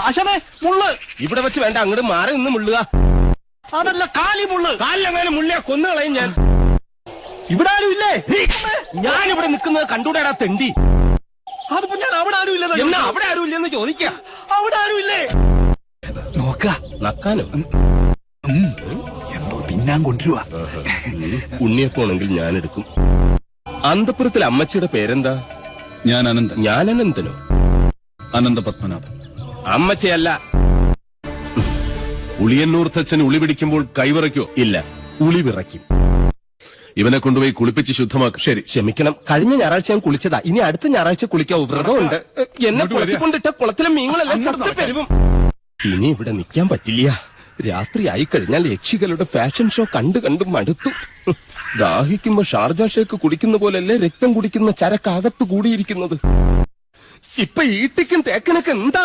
ആശാനെ മുള്ള് ഇവിടെ വെച്ച് വേണ്ട, അങ്ങോട്ട് മാറി നിന്ന് മുള്ളുക. അതല്ല, കാലി മുള്ള്. കാലിലെങ്ങനെ മുള്ളിയാ കൊന്നുകളയും ഞാൻ. ഇവിടെ ആരും ഇല്ലേ? ഞാനിവിടെ നിൽക്കുന്നത് കണ്ടൂടാ തെണ്ടി. അതിപ്പോ ഞാൻ അവിടെ ആരും ഇല്ലെന്ന്. എന്നാ അവിടെ ആരും ഇല്ലെന്ന് ചോദിക്ക. അവിടെ ആരും ഇല്ലേ? നോക്ക നക്കാനോ? എന്തോ തിന്നാൻ കൊണ്ടുവരുവാ. ഉണ്ണിയപ്പോണെങ്കിൽ ഞാൻ എടുക്കും. അന്തപുരത്തിൽ അമ്മച്ചിയുടെ പേരെന്താ? ഞാൻ അനന്തൻ. ഞാൻ അനന്തനോ? അനന്ത പത്മനാഭൻ. അമ്മച്ചയല്ല. ഉളിയന്നൂർ തച്ചൻ ഉളി പിടിക്കുമ്പോൾ കൈവിറയ്ക്കോ? ഇല്ല, ഉളി വിറയ്ക്കും. ഇവനെ കൊണ്ടുപോയി കുളിപ്പിച്ച് ശുദ്ധമാക്കും. ശരി, ക്ഷമിക്കണം. കഴിഞ്ഞ ഞായറാഴ്ച ഞാൻ കുളിച്ചതാ. ഇനി അടുത്ത ഞായറാഴ്ച കുളിക്കാൻ വ്രതമുണ്ട്. എന്നെ കുളത്തിക്കൊണ്ടിട്ട കുളത്തിലെ മീനുകളെല്ലാം ചത്തു പെരുവും. ഇനി ഇവിടെ നിൽക്കാൻ പറ്റില്ല. രാത്രിയായി കഴിഞ്ഞാൽ യക്ഷികളുടെ ഫാഷൻ ഷോ കണ്ടു മടുത്തു. ദാഹിക്കുമ്പോ ഷാർജ ഷേക്ക് കുടിക്കുന്ന പോലല്ലേ രക്തം കുടിക്കുന്ന ചരക്കകത്ത് കൂടിയിരിക്കുന്നത്. ഇപ്പൊ ഈട്ടിക്കും തേക്കനൊക്കെ എന്താ